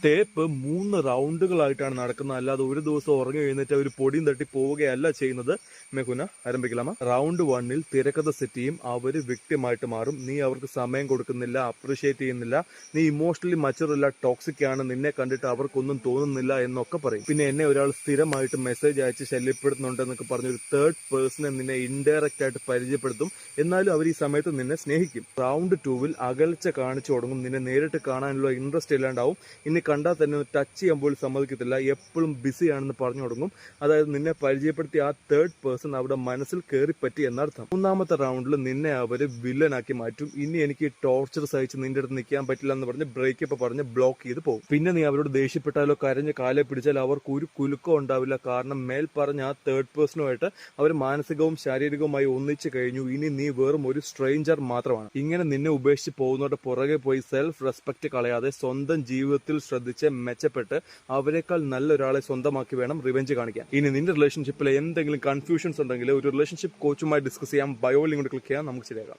തേപ്പ് 3 റൗണ്ടുകളായിട്ടാണ് നടക്കുന്നത്. അല്ലാതെ ഒരു ദിവസം ഉറങ്ങി എഴുന്നേറ്റ് ഒരു പൊടിയും തട്ടി പോവുകയല്ല ചെയ്യുന്നത്. മെഹുന ആരംഭിക്കലാമ. റൗണ്ട് 1-ൽ തിരക്കഥ സെറ്റ് ചെയ്യും. അവര് വ്യക്തിമായിട്ട് മാറും. നീ അവർക്ക് സമയം കൊടുക്കുന്നില്ല, അപ്രീഷിയേറ്റ് ചെയ്യുന്നില്ല, നീ ഇമോഷണലി മച്ചുവർ അല്ല, ടോക്സിക് ആണ്, നിന്നെ കണ്ടിട്ട് അവർക്കൊന്നും തോന്നുന്നില്ല എന്നൊക്കെ പറയും. പിന്നെ എന്നെ ഒരാൾ സ്ഥിരമായിട്ട് മെസ്സേജ് അയച്ച് ശല്യപ്പെടുത്തുന്നുണ്ടെന്നൊക്കെ പറഞ്ഞ് ഒരു തേർഡ് പേഴ്സണെ നിന്നെ ഇൻഡയറക്റ്റ് ആയിട്ട് പരിചയപ്പെടുത്തും. എന്നാലും അവർ ഈ സമയത്ത് നിന്നെ സ്നേഹിക്കും. റൗണ്ട് 2-ൽ അകൽച്ച കാണിച്ചു തുടങ്ങും. നിന്നെ നേരിട്ട് കാണാനുള്ള ഇൻട്രസ്റ്റ് ഇല്ലാണ്ടാവും. ഇനി കണ്ടാൽ തന്നെ ടച്ച് ചെയ്യാൻ പോലും സമ്മതിക്കത്തില്ല. എപ്പോഴും ബിസിയാണെന്ന് പറഞ്ഞു തുടങ്ങും. അതായത് നിന്നെ പരിചയപ്പെടുത്തി ആ തേർഡ് പേഴ്സൺ അവിടെ മനസ്സിൽ കയറിപ്പറ്റി എന്നർത്ഥം. 3-ാമത്തെ റൗണ്ടിൽ നിന്നെ അവര് വില്ലനാക്കി മാറ്റും. ഇനി എനിക്ക് ടോർച്ചർ സഹിച്ച് നിന്റെ അടുത്ത് നിൽക്കാൻ പറ്റില്ല എന്ന് പറഞ്ഞ് ബ്രേക്കപ്പ് പറഞ്ഞ് ബ്ലോക്ക് ചെയ്ത് പോകും. പിന്നെ നീ അവരോട് ദേഷ്യപ്പെട്ടാലോ കരഞ്ഞ് കാലെ പിടിച്ചാൽ അവർക്ക് ഒരു കുലുക്കം ഉണ്ടാവില്ല. കാരണം മേൽ പറഞ്ഞ ആ തേർഡ് പേഴ്സണുമായിട്ട് അവർ മാനസികവും ശാരീരികവുമായി ഒന്നിച്ചു കഴിഞ്ഞു. ഇനി നീ വെറും ഒരു സ്ട്രേഞ്ചർ മാത്രമാണ്. ഇങ്ങനെ നിന്നെ ഉപേക്ഷിച്ച് പോകുന്നവരുടെ പുറകെ പോയി സെൽഫ് റെസ്പെക്ട് കളയാതെ സ്വന്തം ജീവിതത്തിൽ ശ്രദ്ധിച്ച് മെച്ചപ്പെട്ട് അവരെക്കാൾ നല്ലൊരാളെ സ്വന്തമാക്കി വേണം റിവെഞ്ച് കാണിക്കാൻ. ഇനി നിന്റെ റിലേഷൻഷിപ്പിൽ എന്തെങ്കിലും കൺഫ്യൂഷൻസ് ഉണ്ടെങ്കിൽ ഒരു റിലേഷൻഷിപ്പ് കോച്ചുമായി ഡിസ്കസ് ചെയ്യാം. ബയോ ലിങ്ക് ക്ലിക്ക് ചെയ്യാം, നമുക്ക് ശരിയാക്കാം.